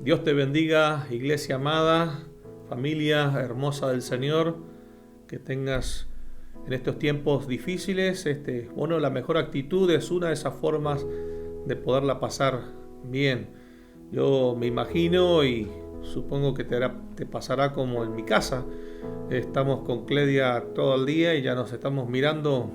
Dios te bendiga, iglesia amada, familia hermosa del Señor, que tengas en estos tiempos difíciles, la mejor actitud es una de esas formas de poderla pasar bien. Yo me imagino y supongo que te pasará como en mi casa. Estamos con Cledia todo el día y ya nos estamos mirando,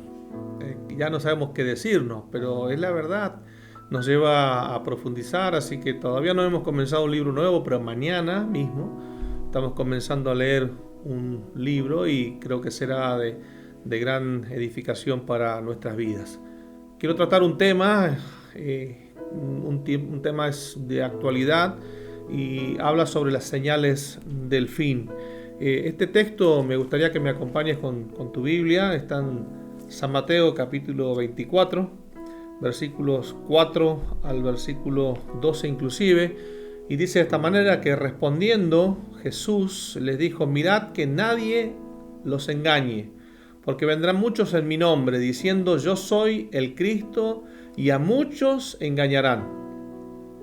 ya no sabemos qué decirnos, pero es la verdad. Nos lleva a profundizar, así que todavía no hemos comenzado un libro nuevo, pero mañana mismo estamos comenzando a leer un libro y creo que será de gran edificación para nuestras vidas. Quiero tratar un tema, un tema es de actualidad y habla sobre las señales del fin. Este texto me gustaría que me acompañes con tu Biblia. Está en San Mateo capítulo 24. Versículos 4 al versículo 12 inclusive, y dice de esta manera que respondiendo Jesús les dijo: mirad que nadie los engañe, porque vendrán muchos en mi nombre, diciendo yo soy el Cristo, y a muchos engañarán.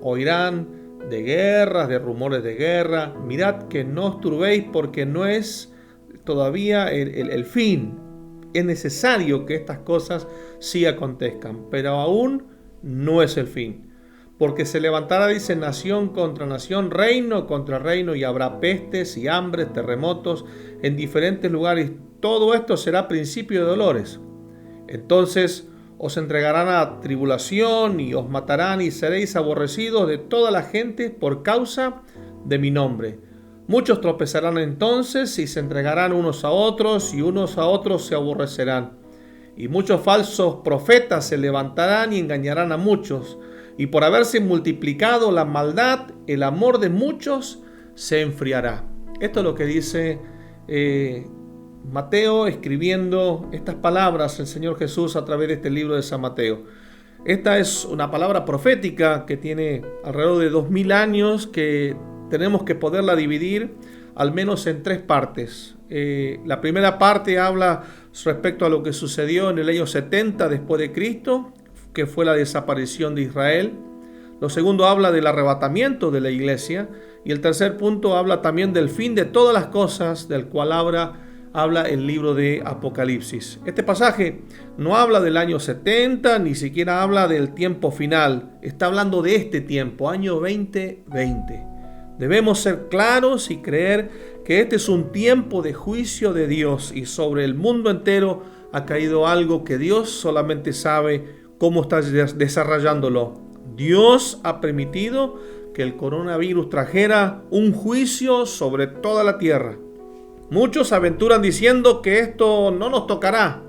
Oirán de guerras, de rumores de guerra. Mirad que no os turbéis, porque no es todavía el fin. Es necesario que estas cosas sí acontezcan, pero aún no es el fin. Porque se levantará, dice, nación contra nación, reino contra reino, y habrá pestes y hambres, terremotos en diferentes lugares. Todo esto será principio de dolores. Entonces os entregarán a tribulación y os matarán y seréis aborrecidos de toda la gente por causa de mi nombre. Muchos tropezarán entonces y se entregarán unos a otros y unos a otros se aborrecerán. Y muchos falsos profetas se levantarán y engañarán a muchos. Y por haberse multiplicado la maldad, el amor de muchos se enfriará. Esto es lo que dice Mateo escribiendo estas palabras, el Señor Jesús, a través de este libro de San Mateo. Esta es una palabra profética que tiene alrededor de 2000 años, que tenemos que poderla dividir al menos en tres partes. La primera parte habla respecto a lo que sucedió en el año 70 después de Cristo, que fue la desaparición de Israel. Lo segundo habla del arrebatamiento de la iglesia. Y el tercer punto habla también del fin de todas las cosas, del cual habla el libro de Apocalipsis. Este pasaje no habla del año 70, ni siquiera habla del tiempo final. Está hablando de este tiempo, año 2020. Debemos ser claros y creer que este es un tiempo de juicio de Dios, y sobre el mundo entero ha caído algo que Dios solamente sabe cómo está desarrollándolo. Dios ha permitido que el coronavirus trajera un juicio sobre toda la tierra. Muchos aventuran diciendo que esto no nos tocará,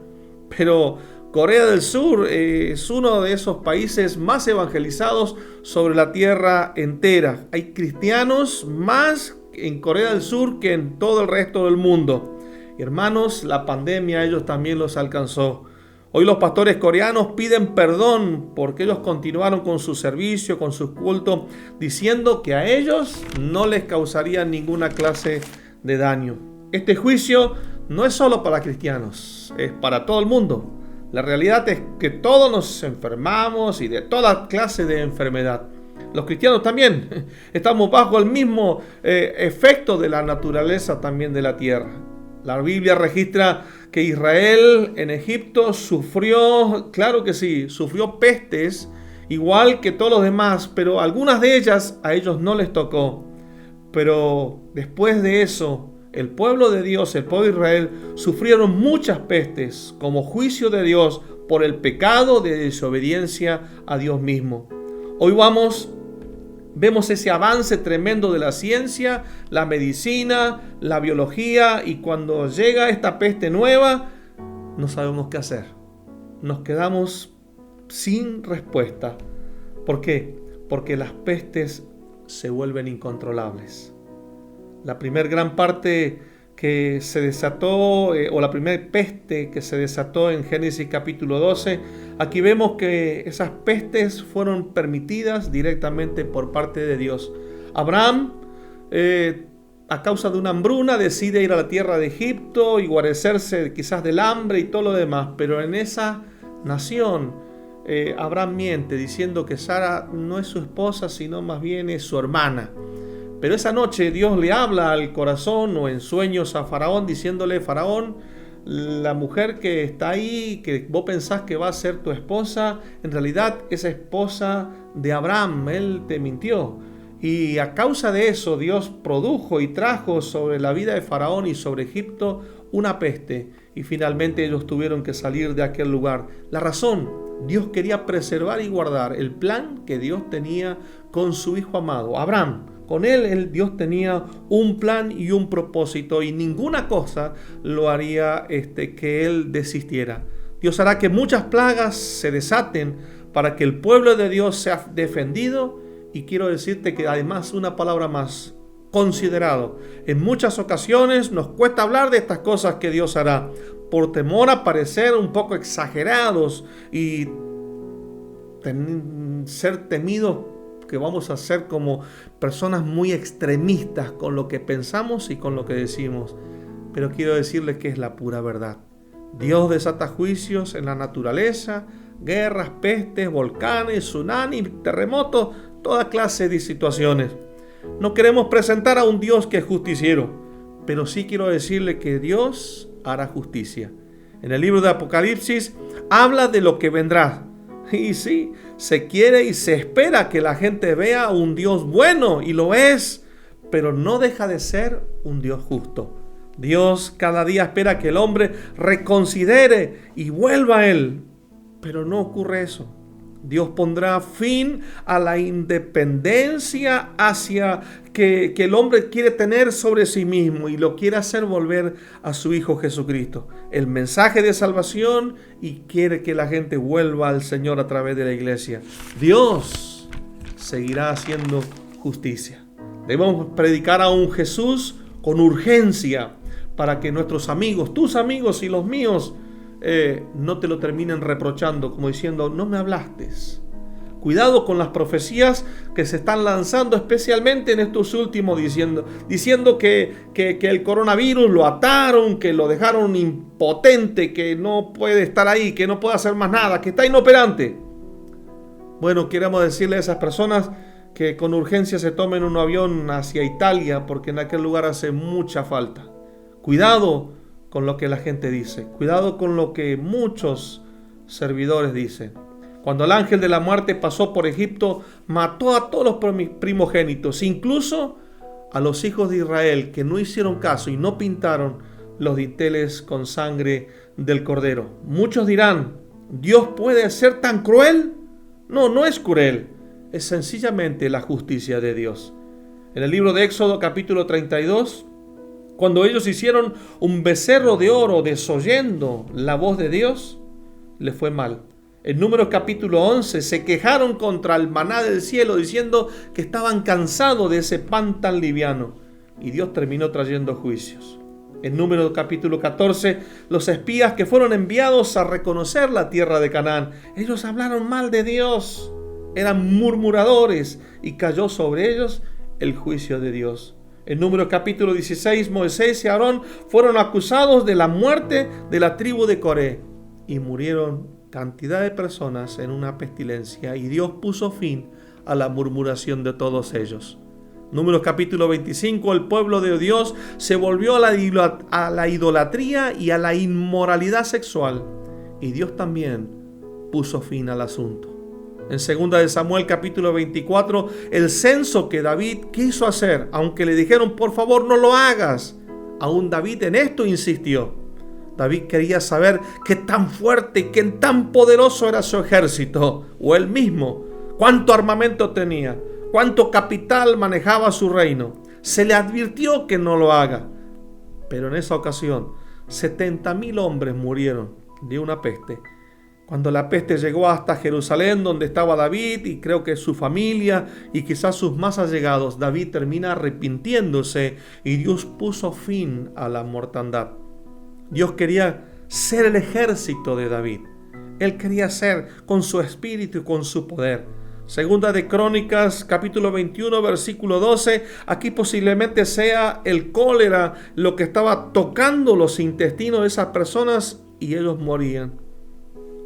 pero Corea del Sur es uno de esos países más evangelizados sobre la tierra entera. Hay cristianos más en Corea del Sur que en todo el resto del mundo. Hermanos, la pandemia a ellos también los alcanzó. Hoy los pastores coreanos piden perdón porque ellos continuaron con su servicio, con su culto, diciendo que a ellos no les causaría ninguna clase de daño. Este juicio no es solo para cristianos, es para todo el mundo. La realidad es que todos nos enfermamos y de toda clase de enfermedad. Los cristianos también estamos bajo el mismo efecto de la naturaleza también de la tierra. La Biblia registra que Israel en Egipto sufrió, claro que sí, sufrió pestes igual que todos los demás, pero algunas de ellas a ellos no les tocó. Pero después de eso, el pueblo de Dios, el pueblo de Israel, sufrieron muchas pestes como juicio de Dios por el pecado de desobediencia a Dios mismo. Hoy vemos ese avance tremendo de la ciencia, la medicina, la biología, y cuando llega esta peste nueva, no sabemos qué hacer. Nos quedamos sin respuesta. ¿Por qué? Porque las pestes se vuelven incontrolables. La primera gran parte que se desató, o la primera peste que se desató en Génesis capítulo 12, aquí vemos que esas pestes fueron permitidas directamente por parte de Dios. Abraham, a causa de una hambruna, decide ir a la tierra de Egipto y guarecerse quizás del hambre y todo lo demás, pero en esa nación Abraham miente diciendo que Sara no es su esposa, sino más bien es su hermana. Pero esa noche Dios le habla al corazón o en sueños a Faraón diciéndole: Faraón, la mujer que está ahí, que vos pensás que va a ser tu esposa, en realidad es esposa de Abraham, él te mintió. Y a causa de eso Dios produjo y trajo sobre la vida de Faraón y sobre Egipto una peste. Y finalmente ellos tuvieron que salir de aquel lugar. La razón: Dios quería preservar y guardar el plan que Dios tenía con su hijo amado, Abraham. Con él Dios tenía un plan y un propósito, y ninguna cosa lo haría que él desistiera. Dios hará que muchas plagas se desaten para que el pueblo de Dios sea defendido. Y quiero decirte que además, una palabra más: considerado. En muchas ocasiones nos cuesta hablar de estas cosas que Dios hará, por temor a parecer un poco exagerados y ser temidos, que vamos a ser como personas muy extremistas con lo que pensamos y con lo que decimos. Pero quiero decirles que es la pura verdad. Dios desata juicios en la naturaleza, guerras, pestes, volcanes, tsunamis, terremotos, toda clase de situaciones. No queremos presentar a un Dios que es justiciero, pero sí quiero decirle que Dios hará justicia. En el libro de Apocalipsis habla de lo que vendrá. Y sí, se quiere y se espera que la gente vea un Dios bueno, y lo es, pero no deja de ser un Dios justo. Dios cada día espera que el hombre reconsidere y vuelva a Él, pero no ocurre eso. Dios pondrá fin a la independencia hacia que el hombre quiere tener sobre sí mismo, y lo quiere hacer volver a su Hijo Jesucristo, el mensaje de salvación, y quiere que la gente vuelva al Señor a través de la iglesia. Dios seguirá haciendo justicia. Debemos predicar a un Jesús con urgencia para que nuestros amigos, tus amigos y los míos, no te lo terminen reprochando, como diciendo: no me hablaste. Cuidado con las profecías que se están lanzando, especialmente en estos últimos, diciendo que el coronavirus lo ataron, que lo dejaron impotente, que no puede estar ahí, que no puede hacer más nada, que está inoperante. Bueno, queremos decirle a esas personas que con urgencia se tomen un avión hacia Italia, porque en aquel lugar hace mucha falta. Cuidado con lo que la gente dice. Cuidado con lo que muchos servidores dicen. Cuando el ángel de la muerte pasó por Egipto, mató a todos los primogénitos, incluso a los hijos de Israel, que no hicieron caso y no pintaron los dinteles con sangre del cordero. Muchos dirán: ¿Dios puede ser tan cruel? No, no es cruel. Es sencillamente la justicia de Dios. En el libro de Éxodo, capítulo 32, cuando ellos hicieron un becerro de oro desoyendo la voz de Dios, les fue mal. En Números capítulo 11 se quejaron contra el maná del cielo, diciendo que estaban cansados de ese pan tan liviano, y Dios terminó trayendo juicios. En Números capítulo 14, los espías que fueron enviados a reconocer la tierra de Canaán, ellos hablaron mal de Dios, eran murmuradores, y cayó sobre ellos el juicio de Dios. En Números capítulo 16, Moisés y Aarón fueron acusados de la muerte de la tribu de Coré, y murieron cantidad de personas en una pestilencia, y Dios puso fin a la murmuración de todos ellos. Números capítulo 25, el pueblo de Dios se volvió a la idolatría y a la inmoralidad sexual, y Dios también puso fin al asunto. En 2 de Samuel capítulo 24, el censo que David quiso hacer, aunque le dijeron: por favor no lo hagas, aún David en esto insistió. David quería saber qué tan fuerte, qué tan poderoso era su ejército, o él mismo, cuánto armamento tenía, cuánto capital manejaba su reino. Se le advirtió que no lo haga, pero en esa ocasión 70,000 hombres murieron de una peste. Cuando la peste llegó hasta Jerusalén, donde estaba David y creo que su familia y quizás sus más allegados, David termina arrepintiéndose y Dios puso fin a la mortandad. Dios quería ser el ejército de David. Él quería ser con su espíritu y con su poder. Segunda de Crónicas, capítulo 21, versículo 12. Aquí posiblemente sea el cólera lo que estaba tocando los intestinos de esas personas y ellos morían.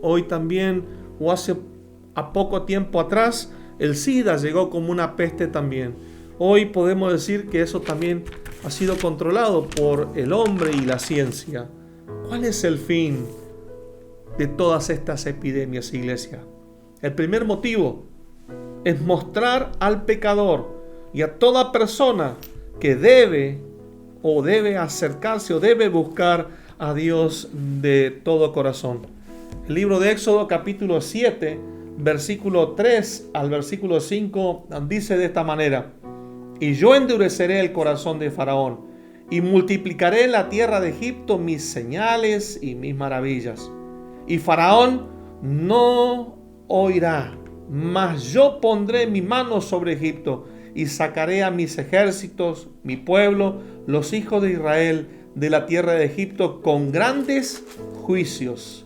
Hoy también, o hace a poco tiempo atrás, el SIDA llegó como una peste también. Hoy podemos decir que eso también ha sido controlado por el hombre y la ciencia. ¿Cuál es el fin de todas estas epidemias, iglesia? El primer motivo es mostrar al pecador y a toda persona que debe acercarse o debe buscar a Dios de todo corazón. El libro de Éxodo capítulo 7, versículo 3 al versículo 5 dice de esta manera: y yo endureceré el corazón de Faraón y multiplicaré en la tierra de Egipto mis señales y mis maravillas. Y Faraón no oirá, mas yo pondré mi mano sobre Egipto y sacaré a mis ejércitos, mi pueblo, los hijos de Israel, de la tierra de Egipto con grandes juicios.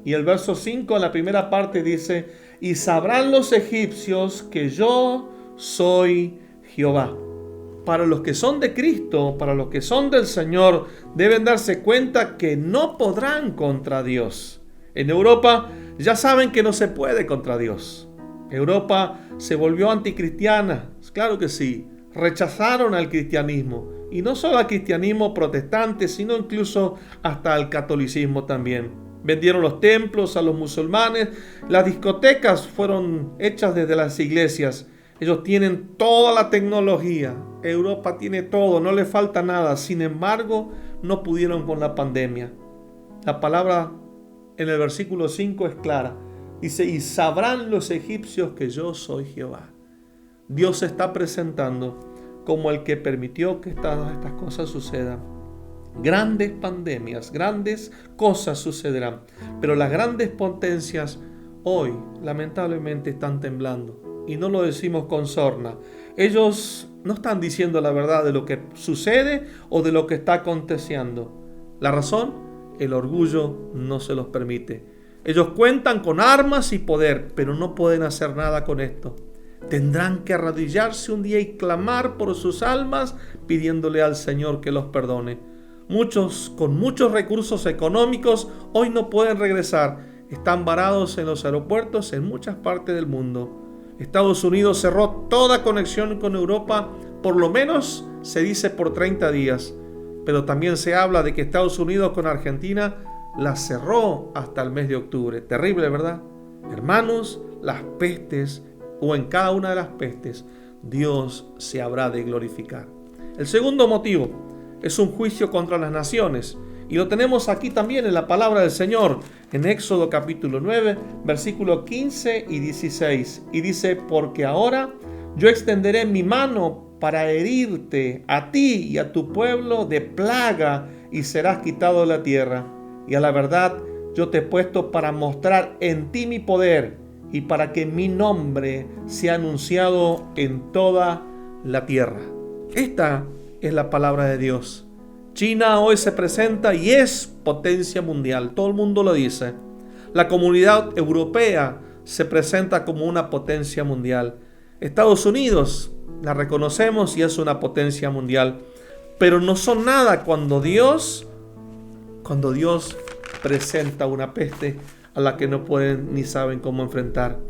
Y el verso 5 en la primera parte dice: y sabrán los egipcios que yo soy Jehová. Para los que son de Cristo, para los que son del Señor, deben darse cuenta que no podrán contra Dios. En Europa ya saben que no se puede contra Dios. Europa se volvió anticristiana, claro que sí. Rechazaron al cristianismo, y no solo al cristianismo protestante, sino incluso hasta al catolicismo también. Vendieron los templos a los musulmanes, las discotecas fueron hechas desde las iglesias. Ellos tienen toda la tecnología, Europa tiene todo, no le falta nada. Sin embargo, no pudieron con la pandemia. La palabra en el versículo 5 es clara. Dice: y sabrán los egipcios que yo soy Jehová. Dios se está presentando como el que permitió que todas estas cosas sucedan. Grandes pandemias, grandes cosas sucederán, pero las grandes potencias hoy lamentablemente están temblando. Y no lo decimos con sorna. Ellos no están diciendo la verdad de lo que sucede o de lo que está aconteciendo. La razón: el orgullo no se los permite. Ellos cuentan con armas y poder, pero no pueden hacer nada con esto. Tendrán que arrodillarse un día y clamar por sus almas, pidiéndole al Señor que los perdone. Muchos con muchos recursos económicos hoy no pueden regresar. Están varados en los aeropuertos en muchas partes del mundo. Estados Unidos cerró toda conexión con Europa, por lo menos se dice por 30 días. Pero también se habla de que Estados Unidos con Argentina la cerró hasta el mes de octubre. Terrible, ¿verdad? Hermanos, las pestes, o en cada una de las pestes, Dios se habrá de glorificar. El segundo motivo es un juicio contra las naciones. Y lo tenemos aquí también en la palabra del Señor, en Éxodo capítulo 9, versículos 15 y 16. Y dice: porque ahora yo extenderé mi mano para herirte a ti y a tu pueblo de plaga, y serás quitado de la tierra. Y a la verdad yo te he puesto para mostrar en ti mi poder, y para que mi nombre sea anunciado en toda la tierra. Esta es la palabra de Dios. China hoy se presenta y es potencia mundial, todo el mundo lo dice. La comunidad europea se presenta como una potencia mundial. Estados Unidos la reconocemos y es una potencia mundial, pero no son nada cuando Dios presenta una peste a la que no pueden ni saben cómo enfrentar.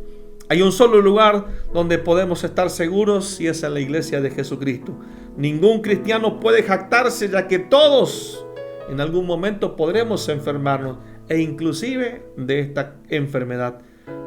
Hay un solo lugar donde podemos estar seguros, y es en la iglesia de Jesucristo. Ningún cristiano puede jactarse, ya que todos en algún momento podremos enfermarnos, e inclusive de esta enfermedad.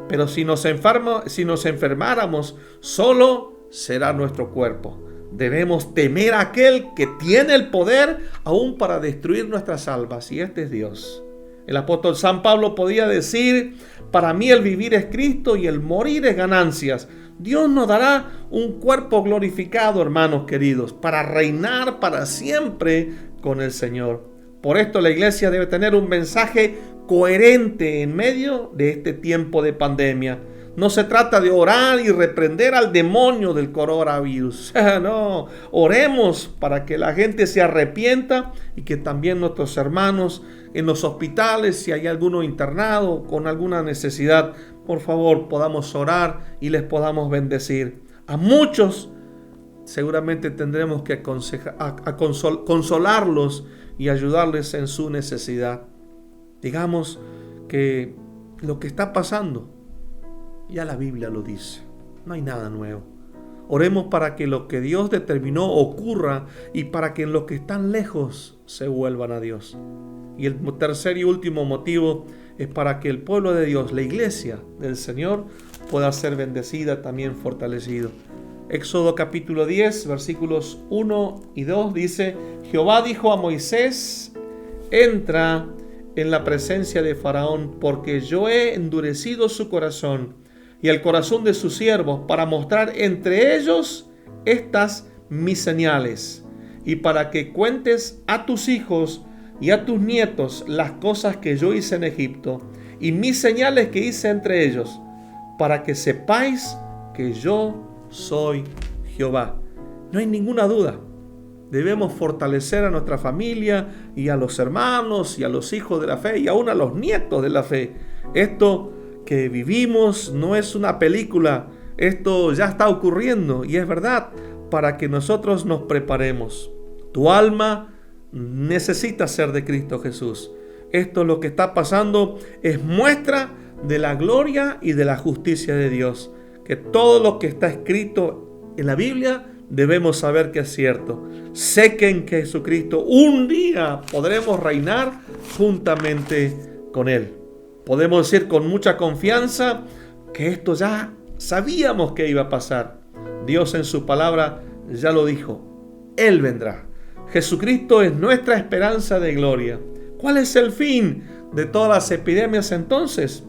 Pero si nos enfermáramos, solo será nuestro cuerpo. Debemos temer a aquel que tiene el poder aún para destruir nuestras almas, y este es Dios. El apóstol San Pablo podía decir: para mí el vivir es Cristo y el morir es ganancias. Dios nos dará un cuerpo glorificado, hermanos queridos, para reinar para siempre con el Señor. Por esto la iglesia debe tener un mensaje coherente en medio de este tiempo de pandemia. No se trata de orar y reprender al demonio del coronavirus. No, oremos para que la gente se arrepienta y que también nuestros hermanos en los hospitales, si hay alguno internado con alguna necesidad, por favor podamos orar y les podamos bendecir. A muchos seguramente tendremos que consolarlos y ayudarles en su necesidad. Digamos que lo que está pasando, ya la Biblia lo dice, no hay nada nuevo. Oremos para que lo que Dios determinó ocurra y para que los que están lejos se vuelvan a Dios. Y el tercer y último motivo es para que el pueblo de Dios, la iglesia del Señor, pueda ser bendecida, también fortalecido. Éxodo capítulo 10, versículos 1 y 2 dice: Jehová dijo a Moisés: entra en la presencia de Faraón, porque yo he endurecido su corazón y el corazón de sus siervos, para mostrar entre ellos estas mis señales, y para que cuentes a tus hijos y a tus nietos las cosas que yo hice en Egipto, y mis señales que hice entre ellos, para que sepáis que yo soy Jehová. No hay ninguna duda. Debemos fortalecer a nuestra familia y a los hermanos y a los hijos de la fe y aún a los nietos de la fe. Esto que vivimos no es una película, esto ya está ocurriendo y es verdad, para que nosotros nos preparemos. Tu alma necesita ser de Cristo Jesús. Esto, lo que está pasando, es muestra de la gloria y de la justicia de Dios. Que todo lo que está escrito en la Biblia debemos saber que es cierto. Sé que en Jesucristo un día podremos reinar juntamente con Él. Podemos decir con mucha confianza que esto ya sabíamos que iba a pasar. Dios en su palabra ya lo dijo. Él vendrá. Jesucristo es nuestra esperanza de gloria. ¿Cuál es el fin de todas las epidemias entonces?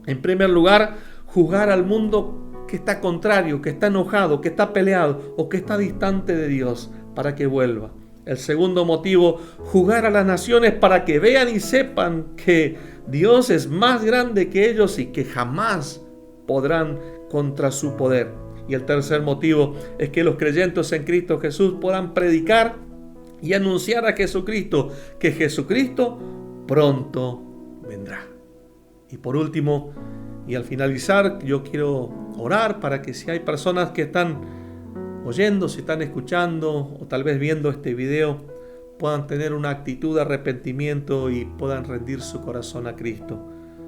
En primer lugar, juzgar al mundo que está contrario, que está enojado, que está peleado o que está distante de Dios, para que vuelva. El segundo motivo, juzgar a las naciones para que vean y sepan que Dios es más grande que ellos y que jamás podrán contra su poder. Y el tercer motivo es que los creyentes en Cristo Jesús puedan predicar y anunciar a Jesucristo, que Jesucristo pronto vendrá. Y por último, y al finalizar, yo quiero orar para que si hay personas que están oyendo, si están escuchando o tal vez viendo este video, puedan tener una actitud de arrepentimiento y puedan rendir su corazón a Cristo.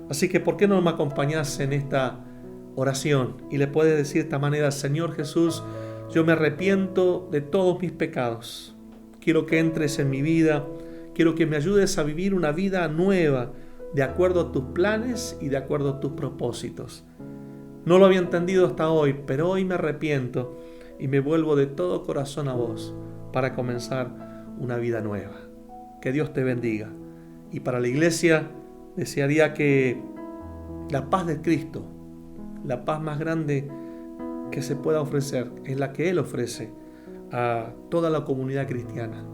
Así que, ¿por qué no me acompañas en esta oración? Y le puedes decir de esta manera: Señor Jesús, yo me arrepiento de todos mis pecados. Quiero que entres en mi vida. Quiero que me ayudes a vivir una vida nueva, de acuerdo a tus planes y de acuerdo a tus propósitos. No lo había entendido hasta hoy, pero hoy me arrepiento y me vuelvo de todo corazón a vos para comenzar una vida nueva. Que Dios te bendiga. Y para la iglesia desearía que la paz de Cristo, la paz más grande que se pueda ofrecer, es la que Él ofrece a toda la comunidad cristiana.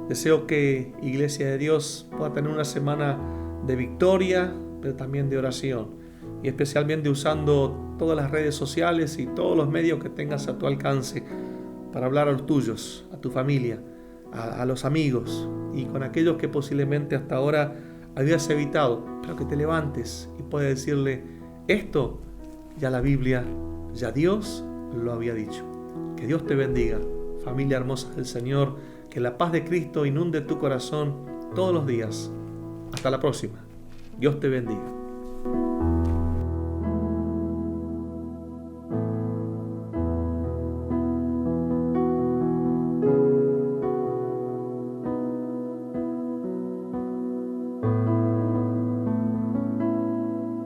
Deseo que Iglesia de Dios pueda tener una semana de victoria, pero también de oración, y especialmente usando todas las redes sociales y todos los medios que tengas a tu alcance para hablar a los tuyos, a tu familia, a los amigos y con aquellos que posiblemente hasta ahora habías evitado, pero que te levantes y puedas decirle: esto ya la Biblia, ya Dios lo había dicho. Que Dios te bendiga, familia hermosa del Señor, que la paz de Cristo inunde tu corazón todos los días. Hasta la próxima. Dios te bendiga.